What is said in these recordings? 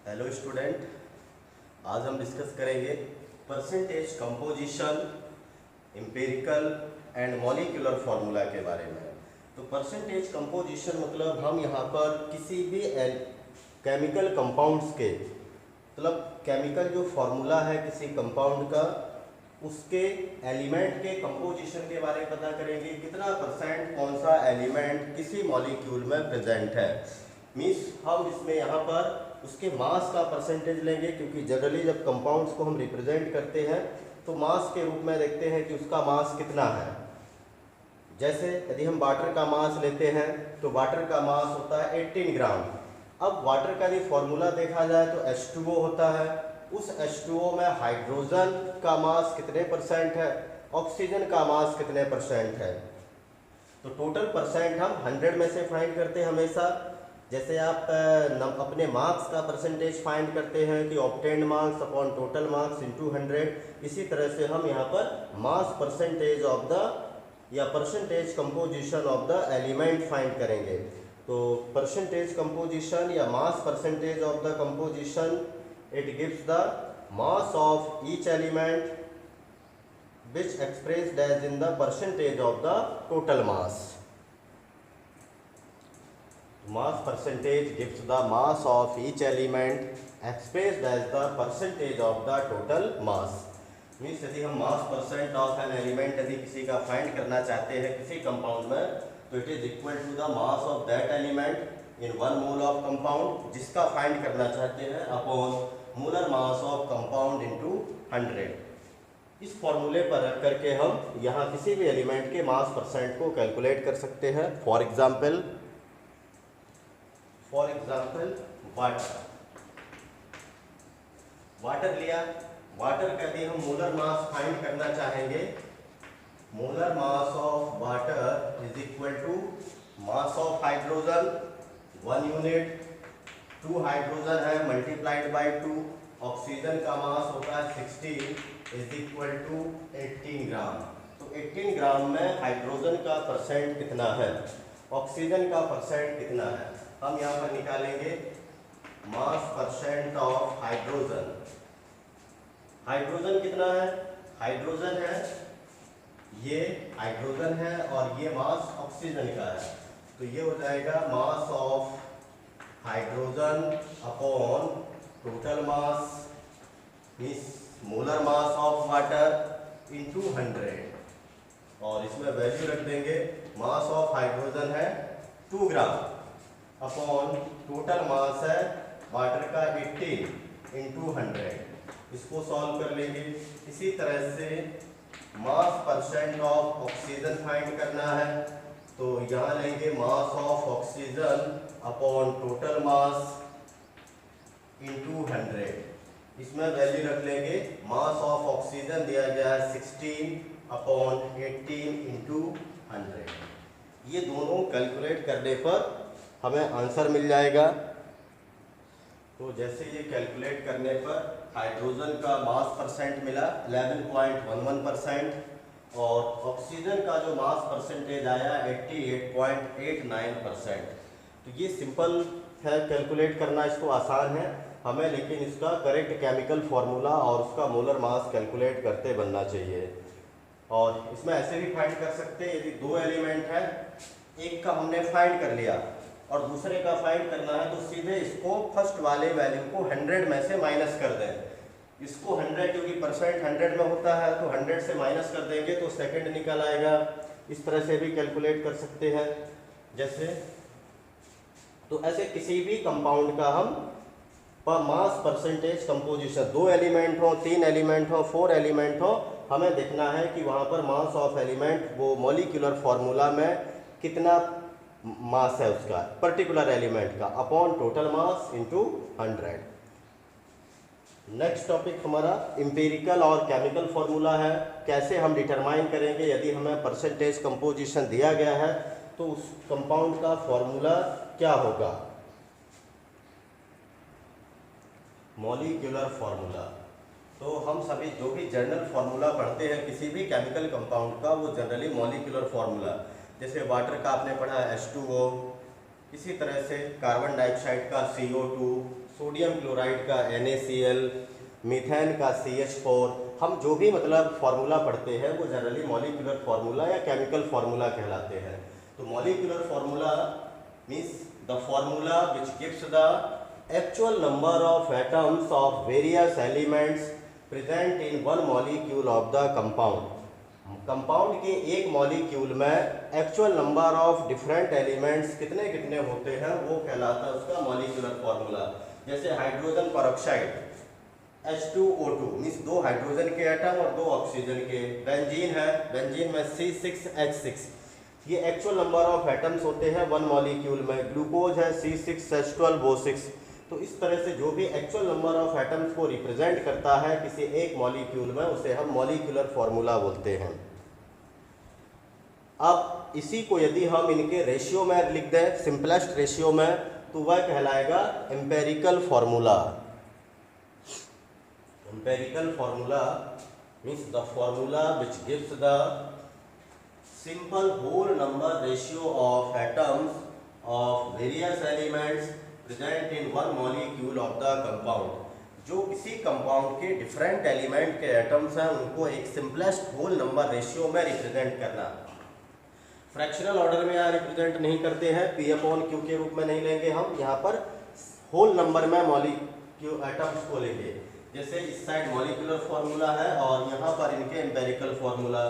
Hello student, आज हम discuss करेंगे percentage composition, empirical and molecular formula के बारे में। तो परसेंटेज कंपोजिशन मतलब हम यहाँ पर किसी भी केमिकल कंपाउंड्स के मतलब केमिकल जो फार्मूला है किसी कंपाउंड का, उसके एलिमेंट के कंपोजिशन के बारे में पता करेंगे। कितना परसेंट कौन सा एलिमेंट किसी मॉलिक्यूल में प्रेजेंट है। मीन्स हम इसमें यहाँ पर उसके मास का परसेंटेज लेंगे, क्योंकि जनरली जब कंपाउंड्स को हम रिप्रेजेंट करते हैं तो मास के रूप में देखते हैं कि उसका मास कितना है। जैसे यदि हम वाटर का मास लेते हैं तो वाटर का मास होता है 18 ग्राम। अब वाटर का यदि फॉर्मूला देखा जाए तो H2O होता है। उस H2O में हाइड्रोजन का मास कितने परसेंट है, ऑक्सीजन का मास कितने परसेंट है। तो टोटल परसेंट हम 100 में से फाइंड करते हैं हमेशा। जैसे आप अपने मार्क्स का परसेंटेज फाइंड करते हैं कि obtained marks upon total marks into 100, इसी तरह से हम यहाँ पर मास परसेंटेज ऑफ द या percentage composition of the element find करेंगे। तो परसेंटेज कंपोजिशन या mass percentage of the composition, it gives the mass of each element which expressed as in the percentage of the total mass. Mass percentage gives the mass of each element expressed as the percentage of the total mass. Means यदि हम मास percent of an element यदि किसी का find करना चाहते हैं किसी compound में, तो it is equal to the mass of that element in 1 mole of compound, जिसका फाइंड करना चाहते हैं, upon molar mass of compound into 100। इस फॉर्मूले पर रख करके हम यहाँ किसी भी एलिमेंट के मास परसेंट को कैलकुलेट कर सकते हैं। फॉर एग्जाम्पल वाटर लिया। वाटर का यदि हम मोलर मास फाइंड करना चाहेंगे, molar mass of water is equal to mass of hydrogen 1 unit, 2 hydrogen है मल्टीप्लाइड बाई 2, ऑक्सीजन का मास होता है 16 इज इक्वल टू 18 ग्राम। तो 18 ग्राम में हाइड्रोजन का परसेंट कितना है, ऑक्सीजन का परसेंट कितना है, हम यहाँ पर निकालेंगे मास परसेंट ऑफ हाइड्रोजन। हाइड्रोजन कितना है, हाइड्रोजन है, ये हाइड्रोजन है और ये मास ऑक्सीजन का है। तो ये हो जाएगा मास of hydrogen upon total mass means molar mass of water into 100, और इसमें वैल्यू रख देंगे मास ऑफ हाइड्रोजन है 2 ग्राम अपॉन टोटल मास है वाटर का 18 इनटू 100। इसको सॉल्व कर लेंगे। इसी तरह से मास परसेंट ऑफ ऑक्सीजन फाइंड करना है, तो यहाँ लेंगे mass of oxygen upon total mass into 100। इसमें वैल्यू रख लेंगे मास ऑफ ऑक्सीजन दिया गया है 16 अपॉन 18 इंटू 100। ये दोनों कैलकुलेट करने पर हमें आंसर मिल जाएगा। तो जैसे ये कैलकुलेट करने पर हाइड्रोजन का मास परसेंट मिला 11.11% और ऑक्सीजन का जो मास परसेंटेज आया 88.89%। तो ये सिंपल है कैलकुलेट करना, इसको आसान है हमें, लेकिन इसका करेक्ट केमिकल फार्मूला और उसका मोलर मास कैलकुलेट करते बनना चाहिए। और इसमें ऐसे भी फाइंड कर सकते हैं, यदि 2 एलिमेंट है, एक का हमने फाइंड कर लिया और दूसरे का फाइंड करना है, तो सीधे इसको फर्स्ट वाले वैल्यू को 100 में से माइनस कर दें। इसको 100 क्योंकि परसेंट 100 में होता है, तो 100 से माइनस कर देंगे तो सेकंड निकल आएगा। इस तरह से भी कैलकुलेट कर सकते हैं। जैसे तो ऐसे किसी भी कंपाउंड का हम मास परसेंटेज कंपोजिशन, 2 एलिमेंट हो, 3 एलिमेंट हो, 4 एलिमेंट हो, हमें देखना है कि वहाँ पर मास ऑफ एलिमेंट वो मॉलिक्यूलर फार्मूला में कितना मास है उसका पर्टिकुलर एलिमेंट का upon total mass into 100। Next topic हमारा एम्पिरिकल और केमिकल फार्मूला है। कैसे हम डिटरमाइन करेंगे, यदि हमें परसेंटेज कंपोजिशन दिया गया है तो उस कंपाउंड का फार्मूला क्या होगा। मॉलिक्यूलर फार्मूला, तो हम सभी जो भी जनरल फार्मूला पढ़ते हैं किसी भी केमिकल कंपाउंड का, वो जनरली मॉलिक्यूलर फार्मूला, जैसे वाटर का आपने पढ़ा H2O, इसी तरह से कार्बन डाइऑक्साइड का CO2, सोडियम क्लोराइड का NaCl, मीथेन का CH4। हम जो भी मतलब फार्मूला पढ़ते हैं वो जनरली मॉलिक्यूलर फार्मूला या केमिकल फार्मूला कहलाते हैं। तो molecular formula means the formula which gives the actual number of atoms of various elements present in one molecule of the compound. Compound के एक मॉलिक्यूल में actual number of different elements कितने कितने होते हैं वो कहलाता है उसका मॉलिक्यूलर फार्मूला। जैसे hydrogen peroxide H2O2 means 2 hydrogen के एटम और 2 ऑक्सीजन के। बेंजीन है, बेंजीन में C6H6, ये एक्चुअल नंबर ऑफ एटम्स होते हैं वन मॉलिक्यूल में। ग्लूकोज है C6H12O6। तो इस तरह से जो भी एक्चुअल नंबर ऑफ एटम्स को रिप्रेजेंट करता है किसी एक मॉलिक्यूल में उसे हम मॉलिक्यूलर फार्मूला बोलते हैं। अब इसी को यदि हम इनके रेशियो में लिख दें, सिंपलेस्ट रेशियो में, तो वह कहलाएगा empirical formula. Empirical formula means the formula which gives the simple whole number ratio of atoms of various elements present in one molecule of the compound. जो किसी कंपाउंड के डिफरेंट एलिमेंट के atoms हैं उनको एक सिंपलेस्ट होल नंबर रेशियो में represent करना। Fractional order में यहाँ रिप्रेजेंट नहीं करते हैं, P/Q के रूप में नहीं लेंगे हम, यहाँ पर होल नंबर में मॉलिक्यूल एटम्स को लेंगे। जैसे इस साइड मॉलिक्यूलर फार्मूला है और यहाँ पर इनके empirical formula.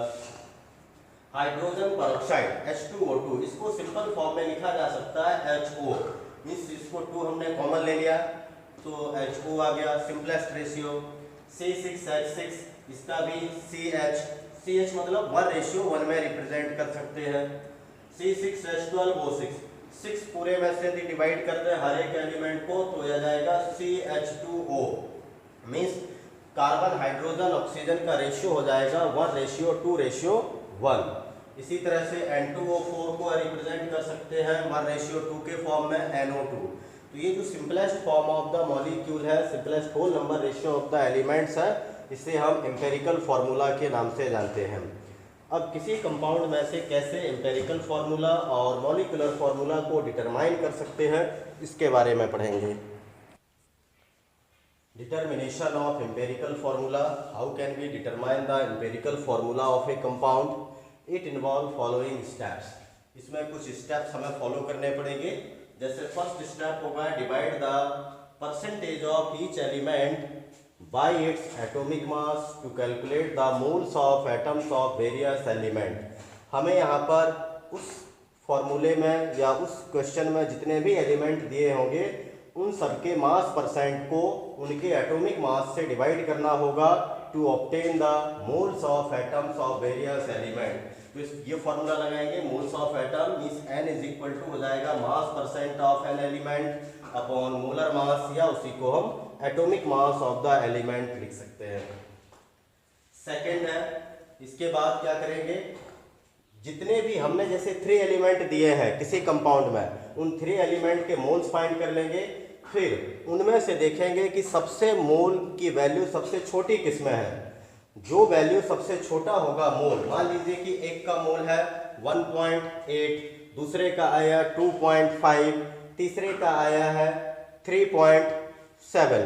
Hydrogen peroxide H2O2, इसको सिंपल फॉर्म में लिखा जा सकता है HO, मीन्स इसको 2 हमने कॉमन ले लिया तो HO आ गया, सिंपलेस्ट रेशियो। C6H6, इसका भी CH मतलब 1:1 में रिप्रेजेंट कर सकते हैं। C6H12O6, 6 पूरे में से डिवाइड कर दे हर एक एलिमेंट को तो यह जाएगा CH2O, means carbon hydrogen oxygen का रेशियो हो जाएगा 1:2:1। इसी तरह से N2O4 को रिप्रेजेंट कर सकते हैं 1:2 के फॉर्म में NO2। तो ये जो simplest form of the molecule है, simplest whole number ratio of the elements है, इसे हम एम्पेरिकल फार्मूला के नाम से जानते हैं। अब किसी कंपाउंड में से कैसे एम्पेरिकल फार्मूला और मॉलिक्यूलर फार्मूला को डिटरमाइन कर सकते हैं इसके बारे में पढ़ेंगे। Determination of empirical formula, how can we determine the empirical formula of a compound. It involve following steps. इसमें कुछ स्टेप्स हमें फॉलो करने पड़ेंगे। जैसे फर्स्ट स्टेप होगा divide the percentage of each element by its atomic mass to calculate the moles of atoms of various element. हमें यहाँ पर उस फॉर्मूले में या उस क्वेश्चन में जितने भी एलिमेंट दिए होंगे उन सबके मास परसेंट को उनके एटॉमिक मास से डिवाइड करना होगा to obtain the moles of atoms of various element. तो ये फॉर्मूला लगाएंगे, moles of atom means N is equal to हो जाएगा mass percent of an element upon molar mass, या उसी को हम atomic mass of the element लिख सकते हैं। सेकंड है, इसके बाद क्या करेंगे, जितने भी हमने जैसे 3 एलिमेंट दिए हैं किसी कंपाउंड में, उन 3 एलिमेंट के मोल्स फाइंड कर लेंगे। फिर उनमें से देखेंगे कि सबसे मोल की वैल्यू सबसे छोटी किस में है। जो वैल्यू सबसे छोटा होगा मोल, मान लीजिए कि एक का मोल है 1.8, दूसरे का आया 2.5, तीसरे का आया है 3.7।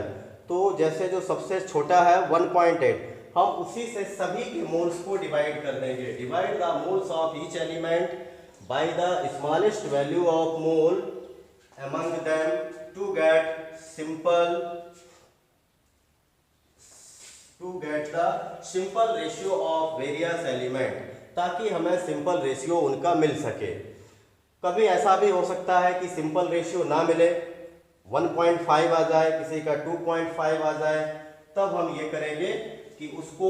तो जैसे जो सबसे छोटा है 1.8, हम उसी से सभी के मोल्स को डिवाइड कर देंगे। Divide the moles of each element by the smallest value of mole among them to get the simple ratio of various element, ताकि हमें सिंपल रेशियो उनका मिल सके। कभी ऐसा भी हो सकता है कि सिंपल रेशियो ना मिले, 1.5 आ जाए, किसी का 2.5 आ जाए, तब हम ये करेंगे कि उसको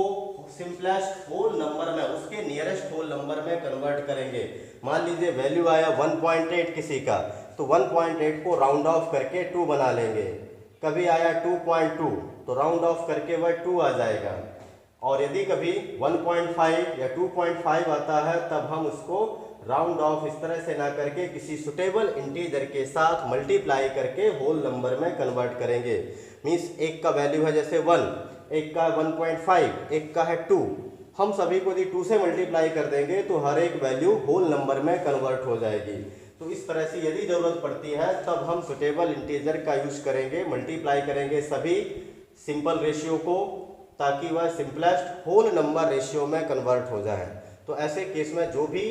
सिंपलेस्ट होल नंबर में, उसके नियरेस्ट होल नंबर में कन्वर्ट करेंगे। मान लीजिए वैल्यू आया 1.8 किसी का, तो 1.8 को राउंड ऑफ करके 2 बना लेंगे। कभी आया 2.2 तो राउंड ऑफ करके वह 2 आ जाएगा। और यदि कभी 1.5 या 2.5 आता है तब हम उसको राउंड ऑफ इस तरह से ना करके किसी सुटेबल इंटीजर के साथ मल्टीप्लाई करके होल नंबर में कन्वर्ट करेंगे। मीन्स एक का वैल्यू है जैसे 1, एक का 1.5, एक का है 2, हम सभी को यदि 2 से मल्टीप्लाई कर देंगे तो हर एक वैल्यू होल नंबर में कन्वर्ट हो जाएगी। तो इस तरह से यदि ज़रूरत पड़ती है तब हम सुटेबल इंटीजर का यूज करेंगे, मल्टीप्लाई करेंगे सभी सिंपल रेशियो को, ताकि वह सिंपलेस्ट होल नंबर रेशियो में कन्वर्ट हो जाए। तो ऐसे केस में जो भी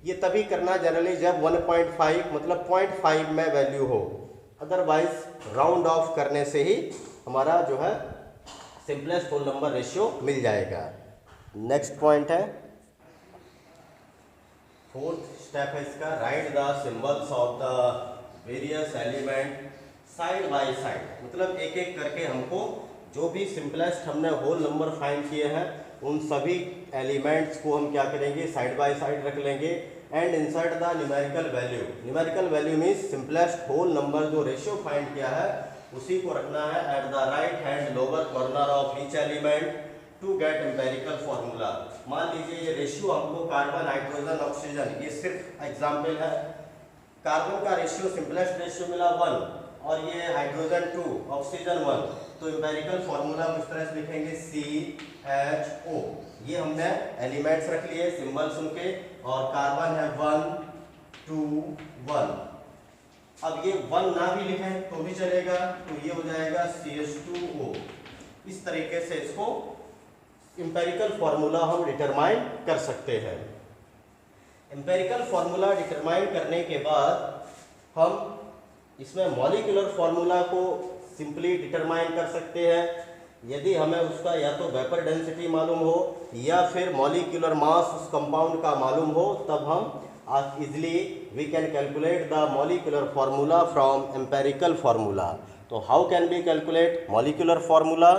ये तभी करना जनरली जब 1.5 मतलब 0.5 में वैल्यू हो, अदरवाइज राउंड ऑफ करने से ही हमारा जो है सिंपलेस्ट होल नंबर रेशियो मिल जाएगा। नेक्स्ट पॉइंट है, फोर्थ स्टेप है इसका, right the symbols of the various element side by side. मतलब एक एक करके हमको जो भी सिंपलेस्ट हमने होल नंबर फाइंड किए हैं उन सभी एलिमेंट्स को हम क्या करेंगे, साइड बाय साइड रख लेंगे and insert the numerical value. Numerical value means simplest whole number जो रेशियो फाइंड किया है उसी को रखना है at the right hand lower corner of each element to get empirical formula. मान लीजिए ये रेशियो हमको कार्बन, हाइड्रोजन, ऑक्सीजन, ये सिर्फ एग्जाम्पल है। कार्बन का रेशियो सिंपलेस्ट रेशियो मिला 1 और ये हाइड्रोजन 2, ऑक्सीजन 1, तो एम्पेरिकल फॉर्मूला हम इस तरह से लिखेंगे CHO। ये हमने एलिमेंट्स रख लिए सिंबल्स उनके, और कार्बन है 1 2 1। अब ये 1 ना भी लिखें तो भी चलेगा, तो ये हो जाएगा CH2O। इस तरीके से इसको एम्पेरिकल फॉर्मूला हम डिटरमाइन कर सकते हैं। एम्पेरिकल फॉर्मूला डिटरमाइन करने के बाद हम इसमें मॉलिक्यूलर फॉर्मूला को सिंपली डिटरमाइन कर सकते हैं। यदि हमें उसका या तो वेपर डेंसिटी मालूम हो या फिर मॉलिक्यूलर मास उस कंपाउंड का मालूम हो, तब हम easily we can calculate the molecular formula from empirical formula. तो how can be calculate molecular formula?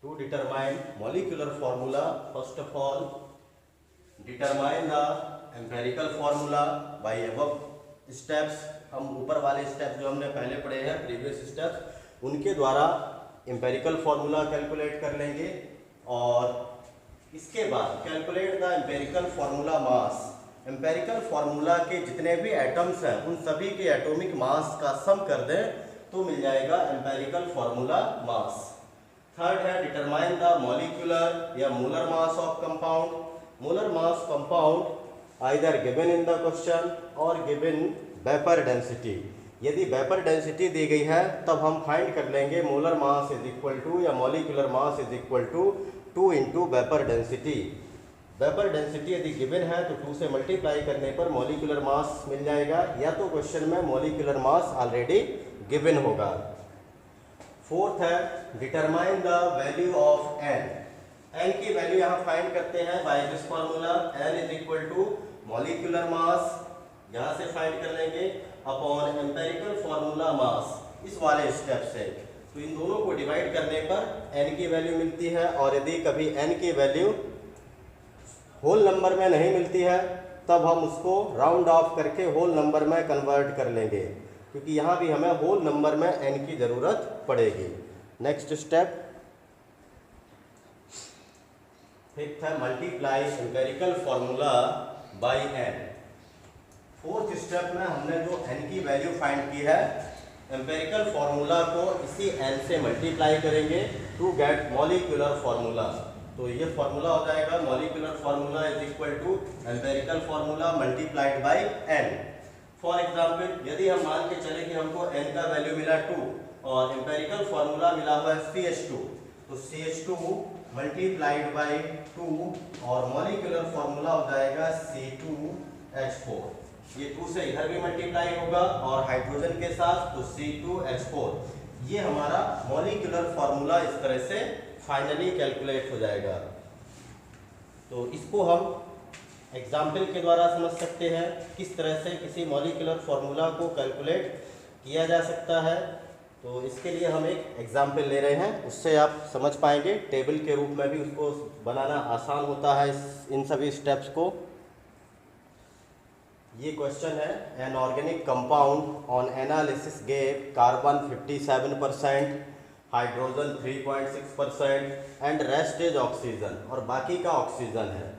To determine molecular formula, first of all determine the empirical formula by above steps। हम ऊपर वाले steps जो हमने पहले पढ़े हैं previous steps, उनके द्वारा एम्पेरिकल फॉर्मूला कैलकुलेट कर लेंगे। और इसके बाद calculate the empirical formula mass. Empirical formula के जितने भी एटम्स हैं उन सभी के एटॉमिक मास का सम कर दें तो मिल जाएगा एम्पेरिकल फॉर्मूला मास। थर्ड है डिटरमाइन द मॉलिक्यूलर या molar mass of compound. Molar mass compound either given in the question और गिवन वेपर डेंसिटी। यदि वेपर डेंसिटी दी गई है तब हम फाइंड कर लेंगे molar mass is equal to या molecular mass is equal to 2 into vapour density. Vapour density यदि गिवन है तो 2 से मल्टीप्लाई करने पर मॉलिक्यूलर मास मिल जाएगा, या तो क्वेश्चन में मॉलिक्यूलर मास ऑलरेडी गिवन होगा। फोर्थ है determine the value of n। n की वैल्यू यहाँ फाइंड करते हैं by this formula, n is equal to molecular mass, यहाँ से फाइंड कर लेंगे, अपॉन एम्पेरिकल फॉर्मूला मास, इस वाले स्टेप से। तो इन दोनों को डिवाइड करने पर n की वैल्यू मिलती है, और यदि कभी n की वैल्यू होल नंबर में नहीं मिलती है तब हम उसको राउंड ऑफ करके होल नंबर में कन्वर्ट कर लेंगे, क्योंकि यहाँ भी हमें होल नंबर में n की ज़रूरत पड़ेगी। नेक्स्ट स्टेप फिफ्थ है multiply empirical formula bye n। Fourth step में हमने जो n की वैल्यू फाइंड की है, एम्पेरिकल फॉर्मूला को इसी n से मल्टीप्लाई करेंगे टू गेट मॉलिक्यूलर फॉर्मूला। तो ये फॉर्मूला हो जाएगा molecular formula is equal to empirical formula multiplied by n। For example यदि हम मान के चले कि हमको n का वैल्यू मिला 2 और एम्पेरिकल फॉर्मूला मिला हुआ है CH2, तो CH2 मल्टीप्लाइड बाय 2 और मॉलिक्यूलर फॉर्मूला हो जाएगा C2H4। ये 2 से इधर भी मल्टीप्लाई होगा और हाइड्रोजन के साथ तो C2H4। ये हमारा मॉलिक्यूलर फॉर्मूला इस तरह से फाइनली कैलकुलेट हो जाएगा। तो इसको हम एग्जाम्पल के द्वारा समझ सकते हैं किस तरह से किसी मॉलिक्यूलर फॉर्मूला को कैलकुलेट किया जा सकता है। तो इसके लिए हम एक एग्जाम्पल ले रहे हैं, उससे आप समझ पाएंगे। टेबल के रूप में भी उसको बनाना आसान होता है इन सभी स्टेप्स को। ये क्वेश्चन है, an organic compound on analysis gave carbon 57%, hydrogen 3.6% and rest is oxygen, और बाकी का ऑक्सीजन है।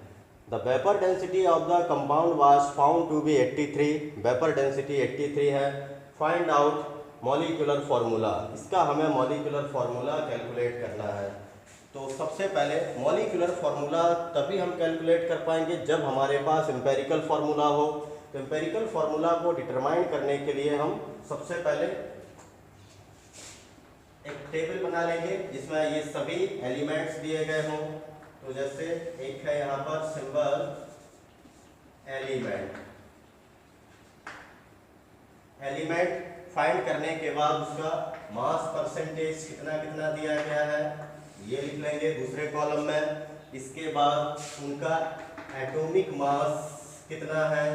The vapour density of the compound was found to be 83, vapour density 83 है। फाइंड आउट मॉलिक्यूलर फॉर्मूला, इसका हमें मॉलिक्यूलर फॉर्मूला कैलकुलेट करना है। तो सबसे पहले मॉलिक्यूलर फार्मूला तभी हम कैलकुलेट कर पाएंगे जब हमारे पास एम्पेरिकल फार्मूला हो। तो एम्पेरिकल फार्मूला को डिटरमाइन करने के लिए हम सबसे पहले एक टेबल बना लेंगे जिसमें ये सभी एलिमेंट्स दिए गए हों। तो जैसे एक है यहाँ पर सिंबल एलिमेंट, एलिमेंट फाइंड करने के बाद उसका मास परसेंटेज कितना कितना दिया गया है ये लिख लेंगे दूसरे कॉलम में। इसके बाद उनका एटॉमिक मास कितना है,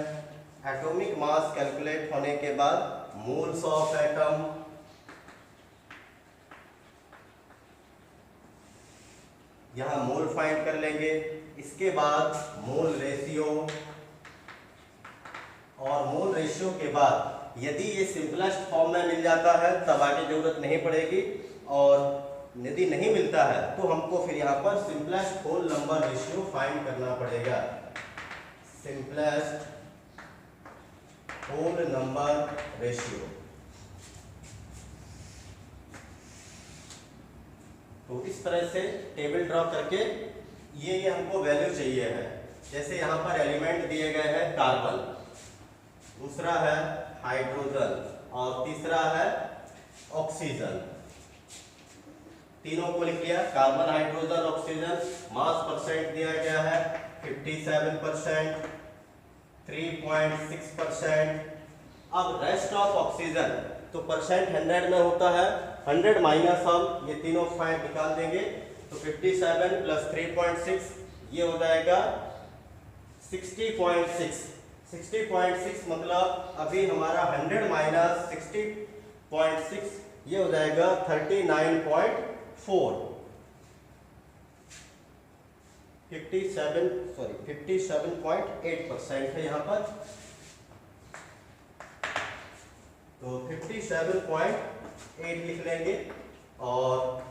एटॉमिक मास कैलकुलेट होने के बाद मोल्स ऑफ एटम, यहां मोल फाइंड कर लेंगे। इसके बाद मोल रेशियो, और मोल रेशियो के बाद यदि ये सिंपलेस्ट फॉर्म में मिल जाता है तब आगे जरूरत नहीं पड़ेगी, और यदि नहीं मिलता है तो हमको फिर यहाँ पर simplest whole number ratio find करना पड़ेगा। सिंपलेस्ट होल नंबर रेशियो, तो इस तरह से टेबल ड्रॉ करके ये हमको वैल्यू चाहिए है। जैसे यहाँ पर एलिमेंट दिए गए हैं कार्बन, दूसरा है हाइड्रोजन और तीसरा है ऑक्सीजन। तीनों को लिख लिया, कार्बन हाइड्रोजन ऑक्सीजन। मास परसेंट दिया गया है 57%, 3.6%। अब रेस्ट ऑफ ऑक्सीजन तो परसेंट 100 में होता है, 100 माइनस हम ये तीनों फाइंड निकाल देंगे। तो 57 प्लस 3.6 ये हो जाएगा 60.6। 60.6 मतलब अभी हमारा 100 माइनस 60.6 ये हो जाएगा 39.4। 57.8% है यहाँ पर। तो 57.8 लिख लेंगे और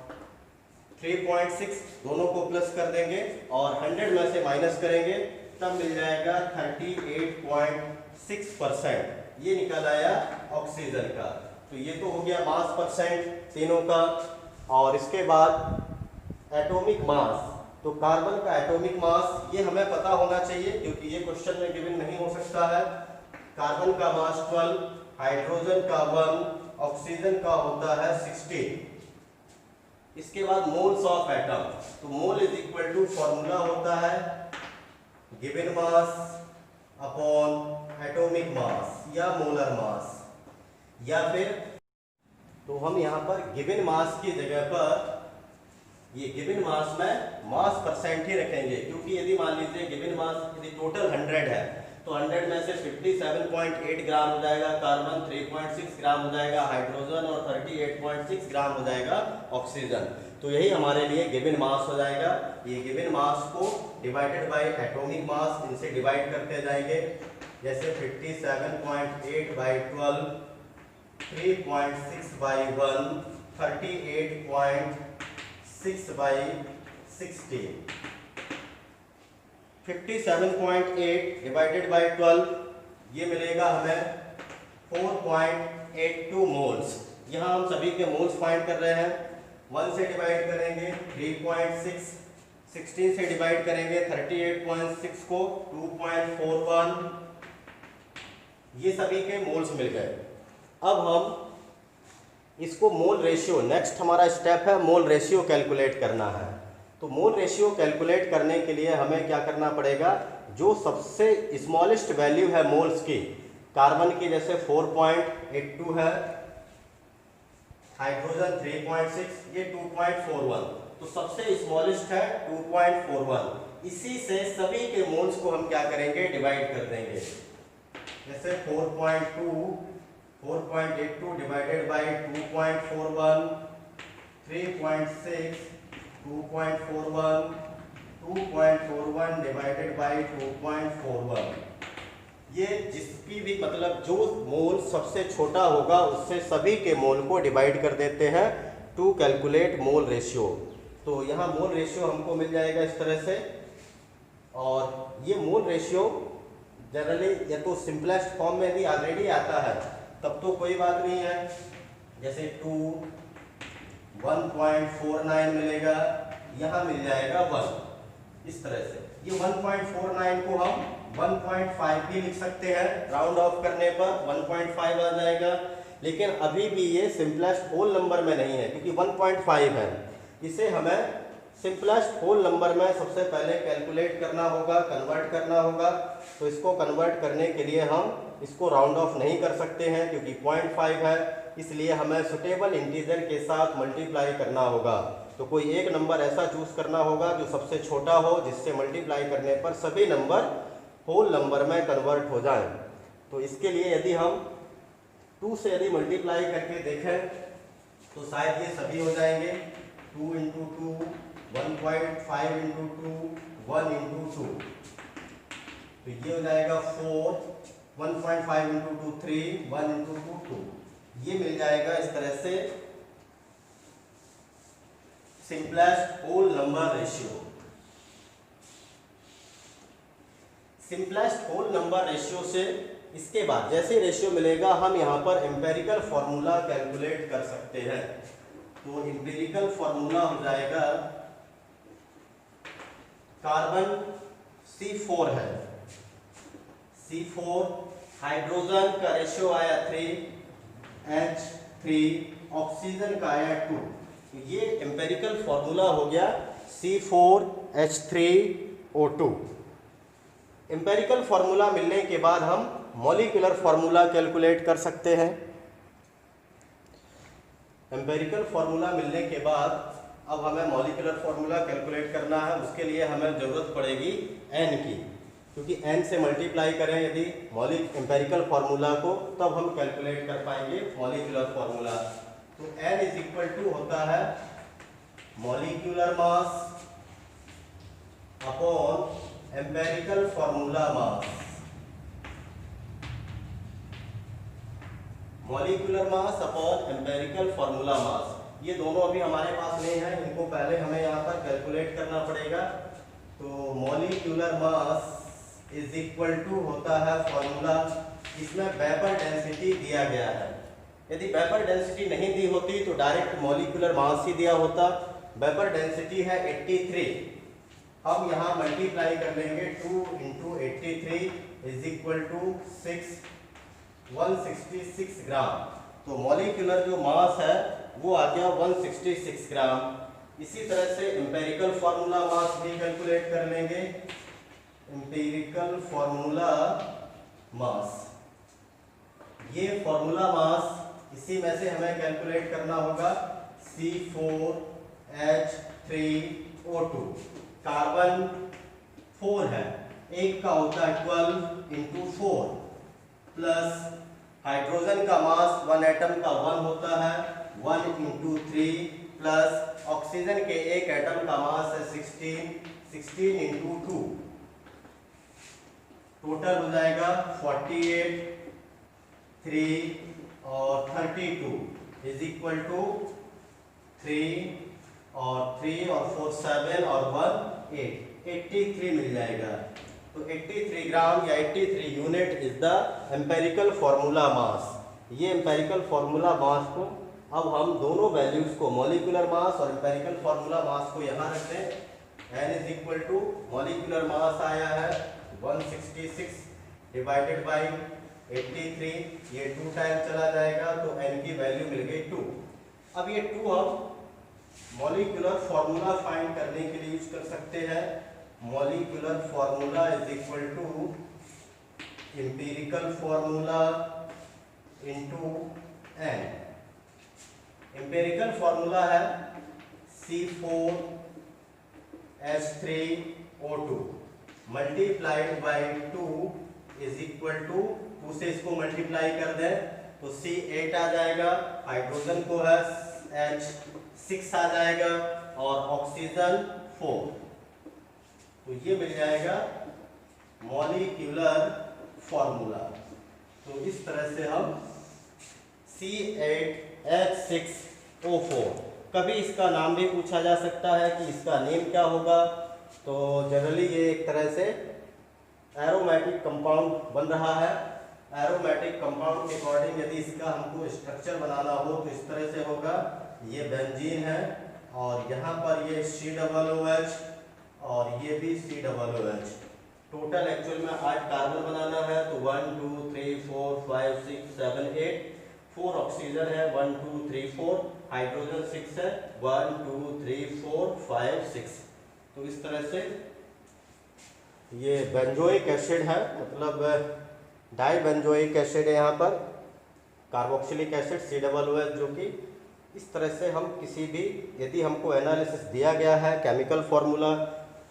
3.6 दोनों को प्लस कर देंगे और 100 में से माइनस करेंगे तब मिल जाएगा 38.6%। ये निकल आया ऑक्सीजन का। तो ये तो हो गया मास परसेंट तीनों का। और इसके बाद एटॉमिक मास, तो कार्बन का एटॉमिक मास ये हमें पता होना चाहिए क्योंकि ये क्वेश्चन में गिवन नहीं हो सकता है। कार्बन का मास 12, हाइड्रोजन का 1, ऑक्सीजन का होता है 16। इसके बाद मोल्स ऑफ एटम, तो mole is equal to formula होता है given mass upon atomic mass या मोलर मास, या फिर तो हम यहाँ पर गिवन मास की जगह पर ये गिवन मास में मास परसेंट ही रखेंगे, क्योंकि यदि मान लीजिए गिवन मास यदि टोटल 100 है तो 100 में से 57.8 ग्राम हो जाएगा कार्बन, 3.6 ग्राम हो जाएगा हाइड्रोजन और 38.6 ग्राम हो जाएगा ऑक्सीजन। तो यही हमारे लिए गिवन मास हो जाएगा। ये गिवन मास को डिवाइडेड बाय एटॉमिक मास, इनसे डिवाइड करते जाएंगे। जैसे 57.8 by 12, 3.6 by 1, 38.6 by 16। 57.8 divided by 12 ये मिलेगा हमें 4.82 मोल्स। यहाँ हम सभी के मोल्स फाइंड कर रहे हैं। 1 से डिवाइड करेंगे 3.6, 16 से डिवाइड करेंगे 38.6 को 2.41, ये सभी के मोल्स मिल गए। अब हम इसको मोल रेशियो, नेक्स्ट हमारा स्टेप है मोल रेशियो कैलकुलेट करना है। तो मोल रेशियो कैलकुलेट करने के लिए हमें क्या करना पड़ेगा, जो सबसे स्मॉलेस्ट वैल्यू है मोल्स की, कार्बन की जैसे 4.82 है, हाइड्रोजन 3.6, ये 2.41, तो सबसे स्मॉलेस्ट है 2.41। इसी से सभी के मोल्स को हम क्या करेंगे, डिवाइड कर देंगे। जैसे 4.82 डिवाइडेड बाई 2.41, 3.6, 2.41, 2.41 डिवाइडेड बाई 2.41। ये जिसकी भी मतलब जो मोल सबसे छोटा होगा उससे सभी के मोल को डिवाइड कर देते हैं टू कैलकुलेट मोल रेशियो। तो यहाँ मोल रेशियो हमको मिल जाएगा इस तरह से। और ये मोल रेशियो जनरली या तो सिंपलेस्ट फॉर्म में भी ऑलरेडी आता है तब तो कोई बात नहीं है, जैसे 1.49 मिलेगा, यहाँ मिल जाएगा 1। इस तरह से ये 1.49 को हम 1.5 भी लिख सकते हैं, राउंड ऑफ करने पर 1.5 आ जाएगा। लेकिन अभी भी ये सिंपलेस्ट होल नंबर में नहीं है क्योंकि 1.5 है। इसे हमें सिंपलेस्ट होल नंबर में सबसे पहले कैलकुलेट करना होगा, कन्वर्ट करना होगा। तो इसको कन्वर्ट करने के लिए हम इसको राउंड ऑफ नहीं कर सकते हैं क्योंकि 0.5 है, इसलिए हमें सुटेबल इंटीजर के साथ मल्टीप्लाई करना होगा। तो कोई एक नंबर ऐसा चूज करना होगा जो सबसे छोटा हो, जिससे मल्टीप्लाई करने पर सभी नंबर होल नंबर में कन्वर्ट हो जाएं। तो इसके लिए यदि हम 2 से यदि मल्टीप्लाई करके देखें तो शायद ये सभी हो जाएंगे। 2 इंटू 2, 1.5 इंटू 2, 1 इंटू 2, तो ये हो जाएगा 4, 1.5 इंटू 2 3, 1 इंटू 2 2, ये मिल जाएगा। इस तरह से simplest whole number ratio. Simplest whole number ratio से इसके बाद जैसे रेशियो मिलेगा हम यहाँ पर एम्पेरिकल फॉर्मूला कैलकुलेट कर सकते हैं। तो एम्पेरिकल फॉर्मूला हो जाएगा, कार्बन C4 है, C4, हाइड्रोजन का रेशियो आया 3H3, ऑक्सीजन का आया 2। ये एम्पेरिकल फॉर्मूला हो गया C4H3O2। एम्पेरिकल फॉर्मूला मिलने के बाद हम मॉलिक्यूलर फॉर्मूला कैलकुलेट कर सकते हैं। एम्पेरिकल फॉर्मूला मिलने के बाद अब हमें मॉलिक्यूलर फॉर्मूला कैलकुलेट करना है। उसके लिए हमें ज़रूरत पड़ेगी n की, क्योंकि n से मल्टीप्लाई करें यदि एम्पेरिकल फार्मूला को, तब हम कैलकुलेट कर पाएंगे मॉलिक्यूलर फार्मूला। तो n इज इक्वल टू होता है molecular mass upon empirical formula mass. Molecular mass upon empirical formula mass, ये दोनों अभी हमारे पास नहीं है, इनको पहले हमें यहाँ पर कैलकुलेट करना पड़ेगा। तो molecular mass is equal to होता है फॉर्मूला, इसमें वेपर डेंसिटी दिया गया है। यदि वेपर डेंसिटी नहीं दी होती तो डायरेक्ट मॉलिक्यूलर मास ही दिया होता। वेपर डेंसिटी है 83, हम यहाँ मल्टीप्लाई कर लेंगे 2 इंटू 83 इज इक्वल टू 166 ग्राम। तो मॉलिक्यूलर जो मास है वो आ गया 166 ग्राम। इसी तरह से एम्पेरिकल फार्मूला मास भी कैलकुलेट कर लेंगे। एम्पेरिकल फार्मूला मास, ये फार्मूला मास इसी में से हमें कैलकुलेट करना होगा। C4H3O2, कार्बन 4 है, एक का होता है 12 इंटू 4, प्लस हाइड्रोजन का मास 1 एटम का 1 होता है, 1 इंटू 3, प्लस ऑक्सीजन के एक एटम का मास है 16 इंटू 2, टोटल हो जाएगा 48, 3 और 32 इज इक्वल टू 3 और 4 7 और 1 8, 83 मिल जाएगा। तो 83 ग्राम या 83 unit is the empirical formula mass. ये एम्पेरिकल फार्मूला मास को अब हम दोनों वैल्यूज को, मॉलिक्यूलर मास और एम्पेरिकल फार्मूला मास को यहाँ रखते हैं। n is equal to molecular mass आया है 166 डिवाइडेड बाई 83, ये 2 टाइम चला जाएगा तो n की वैल्यू मिल गई 2। अब ये 2 हम मॉलिक्यूलर फार्मूला फाइंड करने के लिए यूज कर सकते हैं। Molecular formula is equal to empirical formula into n। Empirical formula है C4H3O2 multiplied by 2 is equal to 2 से इसको मल्टीप्लाई कर दें तो C8 आ जाएगा, हाइड्रोजन को है H6 आ जाएगा और ऑक्सीजन 4। तो ये मिल जाएगा मॉलिक्यूलर फार्मूला। तो इस तरह से हम C8H6O4, कभी इसका नाम भी पूछा जा सकता है कि इसका नेम क्या होगा। तो जनरली ये एक तरह से एरोमेटिक कंपाउंड बन रहा है। एरोमेटिक कंपाउंड के अकॉर्डिंग यदि इसका हमको स्ट्रक्चर बनाना हो तो इस तरह से होगा। ये बेंजीन है, और यहाँ पर ये COOH और ये भी COOH। टोटल एक्चुअल में 8 कार्बन बनाना है, तो 1 2 3 4 5 6 7 8, 4 ऑक्सीजन है, 1 2 3 4, हाइड्रोजन 6 है, 1 2 3 4 5 6। तो इस तरह से ये बेंजोइक एसिड है, मतलब डाई बेंजोइक एसिड है यहाँ पर, कार्बोक्सिलिक एसिड COOH, जो कि इस तरह से हम किसी भी, यदि हमको एनालिसिस दिया गया है केमिकल फॉर्मूला,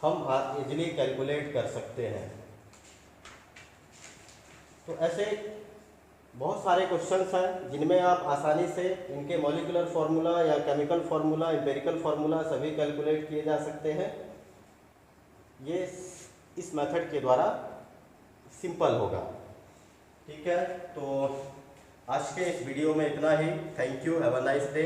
हम इजीली कैलकुलेट कर सकते हैं। तो ऐसे बहुत सारे क्वेश्चंस हैं जिनमें आप आसानी से इनके मॉलिक्यूलर फार्मूला या केमिकल फार्मूला, एम्पिरिकल फार्मूला सभी कैलकुलेट किए जा सकते हैं। ये इस मेथड के द्वारा सिंपल होगा। ठीक है, तो आज के इस वीडियो में इतना ही। Thank you, have a nice day.